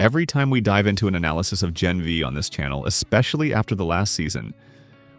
every time we dive into an analysis of Gen V on this channel, especially after the last season,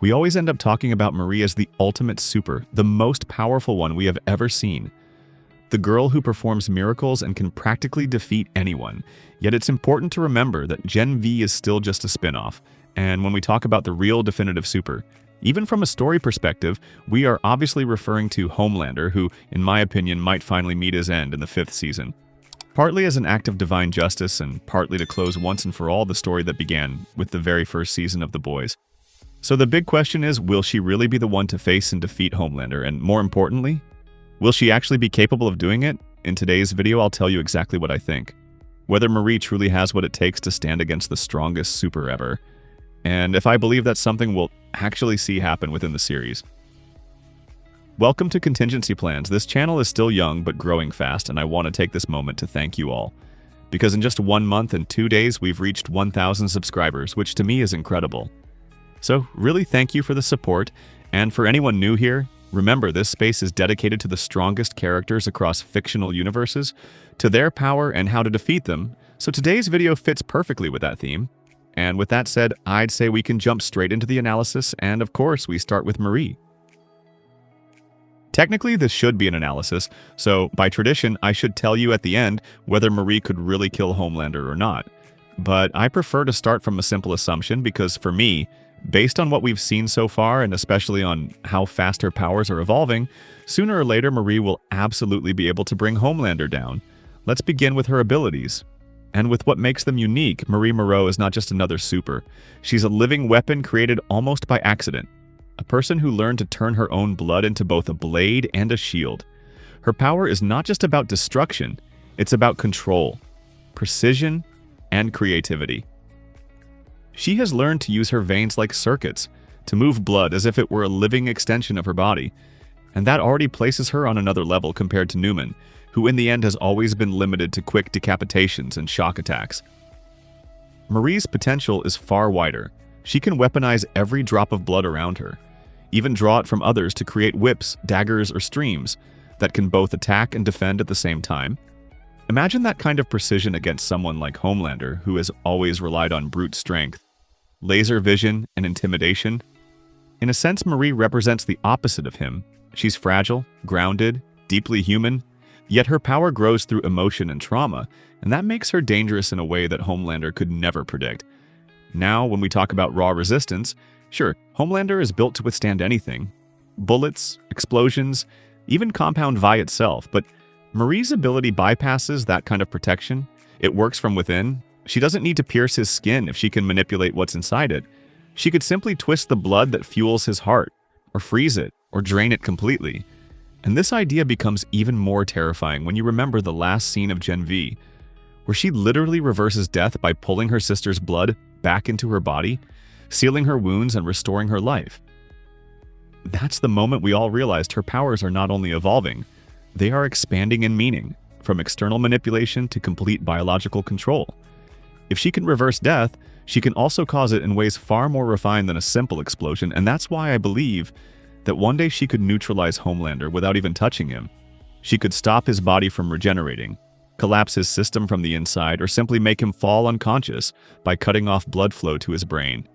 we always end up talking about Marie as the ultimate super, the most powerful one we have ever seen. The girl who performs miracles and can practically defeat anyone. Yet it's important to remember that Gen V is still just a spin-off, and when we talk about the real definitive super, even from a story perspective, we are obviously referring to Homelander, who, in my opinion, might finally meet his end in the 5th season. Partly as an act of divine justice, and partly to close once and for all the story that began with the very first season of The Boys. So the big question is, will she really be the one to face and defeat Homelander? And more importantly, will she actually be capable of doing it? In today's video, I'll tell you exactly what I think. Whether Marie truly has what it takes to stand against the strongest super ever. And if I believe that's something we'll actually see happen within the series. Welcome to Contingency Plans. This channel is still young but growing fast, and I want to take this moment to thank you all. Because in just 1 month and 2 days, we've reached 1,000 subscribers, which to me is incredible. So really thank you for the support, and for anyone new here, remember this space is dedicated to the strongest characters across fictional universes, to their power and how to defeat them, so today's video fits perfectly with that theme. And with that said, I'd say we can jump straight into the analysis, and of course we start with Marie. Technically, this should be an analysis, so by tradition, I should tell you at the end whether Marie could really kill Homelander or not. But I prefer to start from a simple assumption because for me, based on what we've seen so far, and especially on how fast her powers are evolving, sooner or later Marie will absolutely be able to bring Homelander down. Let's begin with her abilities. And with what makes them unique, Marie Moreau is not just another super. She's a living weapon created almost by accident. A person who learned to turn her own blood into both a blade and a shield. Her power is not just about destruction, it's about control, precision, and creativity. She has learned to use her veins like circuits, to move blood as if it were a living extension of her body. And that already places her on another level compared to Newman, who in the end has always been limited to quick decapitations and shock attacks. Marie's potential is far wider. She can weaponize every drop of blood around her, even draw it from others to create whips, daggers, or streams that can both attack and defend at the same time. Imagine that kind of precision against someone like Homelander, who has always relied on brute strength, laser vision, and intimidation. In a sense, Marie represents the opposite of him. She's fragile, grounded, deeply human, yet her power grows through emotion and trauma, and that makes her dangerous in a way that Homelander could never predict. Now, when we talk about raw resistance, sure, Homelander is built to withstand anything. Bullets, explosions, even Compound Vi itself, but Marie's ability bypasses that kind of protection. It works from within. She doesn't need to pierce his skin if she can manipulate what's inside it. She could simply twist the blood that fuels his heart, or freeze it, or drain it completely. And this idea becomes even more terrifying when you remember the last scene of Gen V, where she literally reverses death by pulling her sister's blood back into her body, sealing her wounds and restoring her life. That's the moment we all realized her powers are not only evolving, they are expanding in meaning, from external manipulation to complete biological control. If she can reverse death, she can also cause it in ways far more refined than a simple explosion, and that's why I believe that one day she could neutralize Homelander without even touching him. She could stop his body from regenerating, collapse his system from the inside, or simply make him fall unconscious by cutting off blood flow to his brain.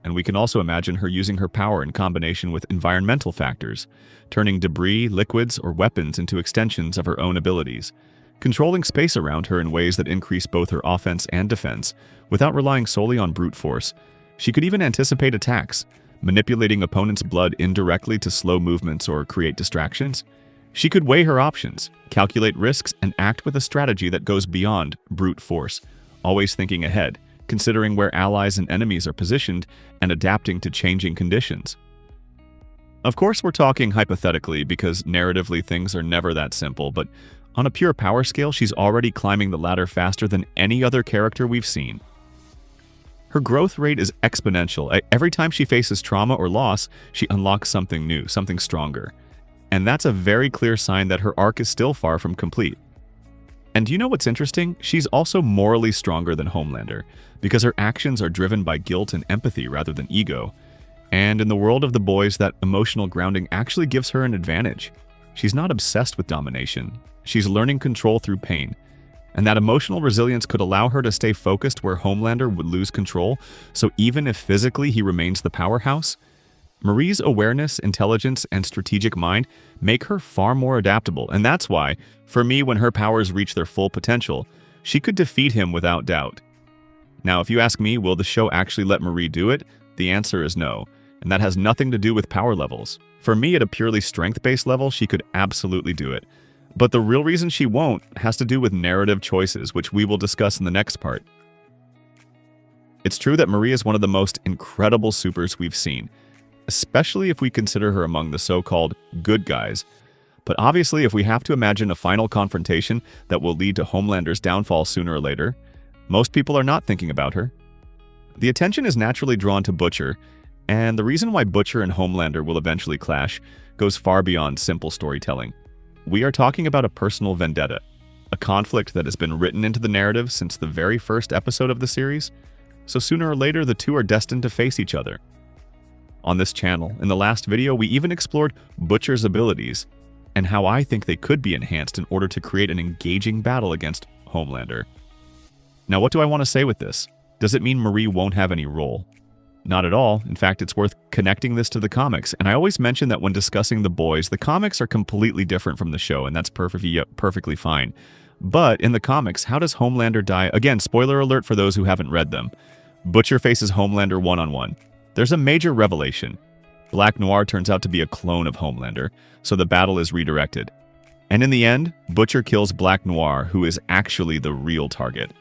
And we can also imagine her using her power in combination with environmental factors, turning debris, liquids, or weapons into extensions of her own abilities, controlling space around her in ways that increase both her offense and defense, without relying solely on brute force. She could even anticipate attacks, manipulating opponents' blood indirectly to slow movements or create distractions. She could weigh her options, calculate risks, and act with a strategy that goes beyond brute force, always thinking ahead, considering where allies and enemies are positioned, and adapting to changing conditions. Of course, we're talking hypothetically because narratively things are never that simple, but on a pure power scale, she's already climbing the ladder faster than any other character we've seen. Her growth rate is exponential. Every time she faces trauma or loss, she unlocks something new, something stronger. And that's a very clear sign that her arc is still far from complete. And do you know what's interesting? She's also morally stronger than Homelander, because her actions are driven by guilt and empathy rather than ego. And in the world of The Boys, that emotional grounding actually gives her an advantage. She's not obsessed with domination. She's learning control through pain. And that emotional resilience could allow her to stay focused where Homelander would lose control, so even if physically he remains the powerhouse, Marie's awareness, intelligence, and strategic mind make her far more adaptable, and that's why, for me, when her powers reach their full potential, she could defeat him without doubt. Now, if you ask me, will the show actually let Marie do it? The answer is no, and that has nothing to do with power levels. For me, at a purely strength-based level, she could absolutely do it. But the real reason she won't has to do with narrative choices, which we will discuss in the next part. It's true that Marie is one of the most incredible supers we've seen, especially if we consider her among the so-called good guys. But obviously, if we have to imagine a final confrontation that will lead to Homelander's downfall sooner or later, most people are not thinking about her. The attention is naturally drawn to Butcher, and the reason why Butcher and Homelander will eventually clash goes far beyond simple storytelling. We are talking about a personal vendetta, a conflict that has been written into the narrative since the very first episode of the series, so sooner or later the two are destined to face each other. On this channel, in the last video, we even explored Butcher's abilities and how I think they could be enhanced in order to create an engaging battle against Homelander. Now, what do I want to say with this? Does it mean Marie won't have any role? Not at all. In fact, it's worth connecting this to the comics. And I always mention that when discussing The Boys, the comics are completely different from the show, and that's perfectly fine. But in the comics, how does Homelander die? Again, spoiler alert for those who haven't read them. Butcher faces Homelander one-on-one. There's a major revelation. Black Noir turns out to be a clone of Homelander, so the battle is redirected. And in the end, Butcher kills Black Noir, who is actually the real target,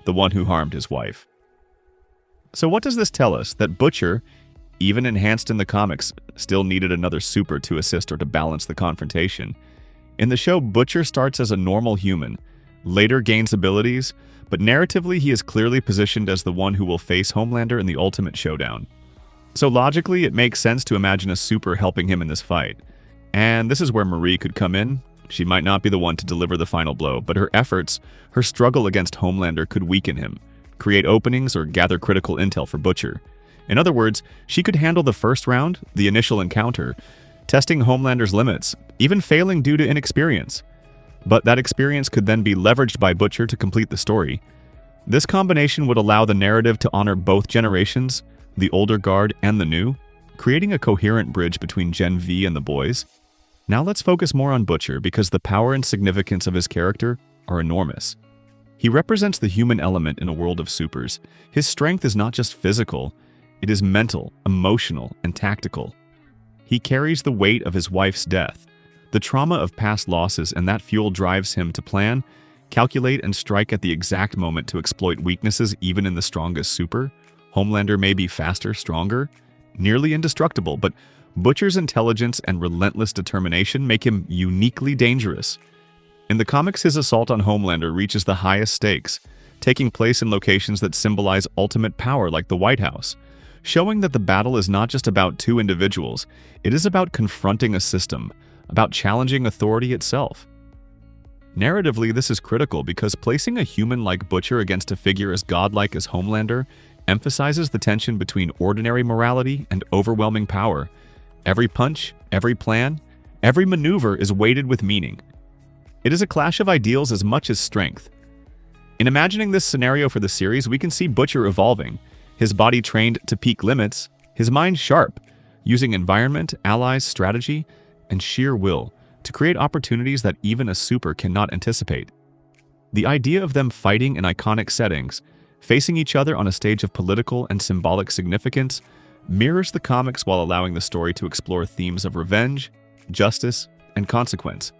the one who harmed his wife. So what does this tell us? That Butcher, even enhanced in the comics, still needed another super to assist or to balance the confrontation. In the show, Butcher starts as a normal human, later gains abilities, but narratively he is clearly positioned as the one who will face Homelander in the ultimate showdown. So logically, it makes sense to imagine a super helping him in this fight. And this is where Marie could come in. She might not be the one to deliver the final blow, but her efforts, her struggle against Homelander could weaken him, create openings, or gather critical intel for Butcher. In other words, she could handle the first round, the initial encounter, testing Homelander's limits, even failing due to inexperience. But that experience could then be leveraged by Butcher to complete the story. This combination would allow the narrative to honor both generations, the older guard and the new, creating a coherent bridge between Gen V and the boys. Now let's focus more on Butcher because the power and significance of his character are enormous. He represents the human element in a world of supers. His strength is not just physical, it is mental, emotional, and tactical. He carries the weight of his wife's death, the trauma of past losses, and that fuel drives him to plan, calculate, and strike at the exact moment to exploit weaknesses even in the strongest super. Homelander may be faster, stronger, nearly indestructible, but Butcher's intelligence and relentless determination make him uniquely dangerous. In the comics, his assault on Homelander reaches the highest stakes, taking place in locations that symbolize ultimate power like the White House, showing that the battle is not just about two individuals, it is about confronting a system, about challenging authority itself. Narratively, this is critical because placing a human like Butcher against a figure as godlike as Homelander emphasizes the tension between ordinary morality and overwhelming power. Every punch, every plan, every maneuver is weighted with meaning. It is a clash of ideals as much as strength. In imagining this scenario for the series, we can see Butcher evolving, his body trained to peak limits, his mind sharp, using environment, allies, strategy, and sheer will to create opportunities that even a super cannot anticipate. The idea of them fighting in iconic settings, facing each other on a stage of political and symbolic significance, mirrors the comics while allowing the story to explore themes of revenge, justice, and consequence.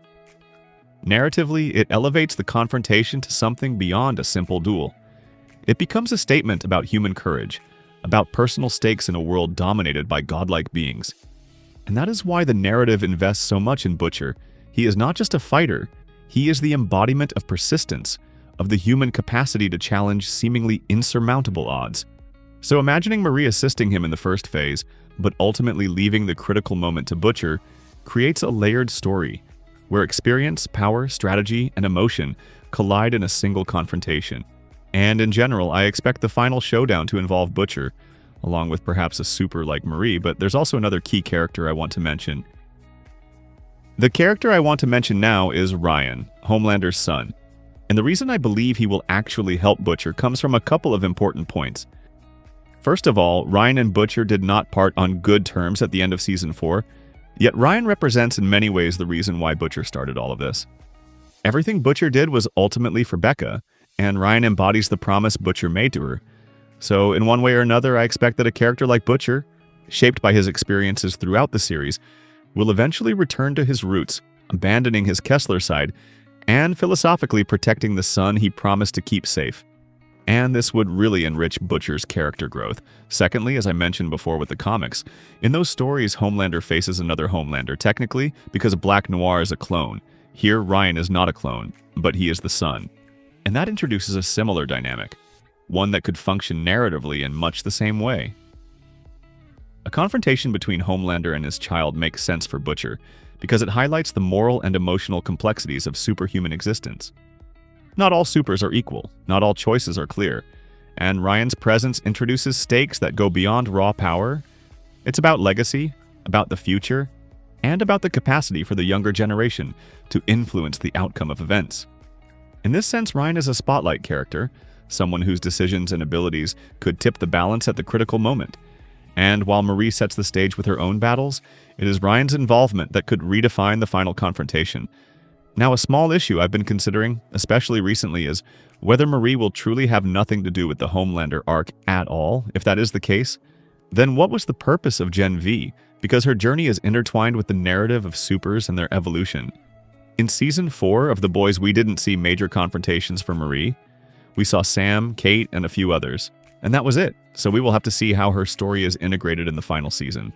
Narratively, it elevates the confrontation to something beyond a simple duel. It becomes a statement about human courage, about personal stakes in a world dominated by godlike beings. And that is why the narrative invests so much in Butcher. He is not just a fighter, he is the embodiment of persistence, of the human capacity to challenge seemingly insurmountable odds. So imagining Marie assisting him in the first phase, but ultimately leaving the critical moment to Butcher, creates a layered story, where experience, power, strategy, and emotion collide in a single confrontation. And in general, I expect the final showdown to involve Butcher, along with perhaps a super like Marie, but there's also another key character I want to mention. The character I want to mention now is Ryan, Homelander's son. And the reason I believe he will actually help Butcher comes from a couple of important points. First of all, Ryan and Butcher did not part on good terms at the end of Season 4, yet Ryan represents in many ways the reason why Butcher started all of this. Everything Butcher did was ultimately for Becca, and Ryan embodies the promise Butcher made to her. So in one way or another, I expect that a character like Butcher, shaped by his experiences throughout the series, will eventually return to his roots, abandoning his Kessler side, and philosophically protecting the son he promised to keep safe. And this would really enrich Butcher's character growth. Secondly, as I mentioned before with the comics, in those stories Homelander faces another Homelander, technically because Black Noir is a clone. Here, Ryan is not a clone, but he is the son. And that introduces a similar dynamic, one that could function narratively in much the same way. A confrontation between Homelander and his child makes sense for Butcher, because it highlights the moral and emotional complexities of superhuman existence. Not all supers are equal, not all choices are clear, and Ryan's presence introduces stakes that go beyond raw power. It's about legacy, about the future, and about the capacity for the younger generation to influence the outcome of events. In this sense, Ryan is a spotlight character, someone whose decisions and abilities could tip the balance at the critical moment. And while Marie sets the stage with her own battles, it is Ryan's involvement that could redefine the final confrontation. Now, a small issue I've been considering, especially recently, is whether Marie will truly have nothing to do with the Homelander arc at all. If that is the case, then what was the purpose of Gen V? Because her journey is intertwined with the narrative of supers and their evolution. In Season 4 of The Boys, we didn't see major confrontations for Marie. We saw Sam, Kate, and a few others. And that was it, so we will have to see how her story is integrated in the final season.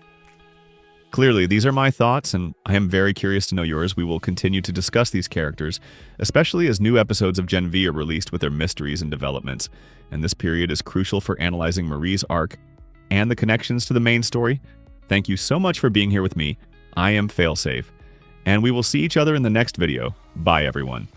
Clearly, these are my thoughts, and I am very curious to know yours. We will continue to discuss these characters, especially as new episodes of Gen V are released with their mysteries and developments, and this period is crucial for analyzing Marie's arc and the connections to the main story. Thank you so much for being here with me. I am Failsafe, and we will see each other in the next video. Bye, everyone.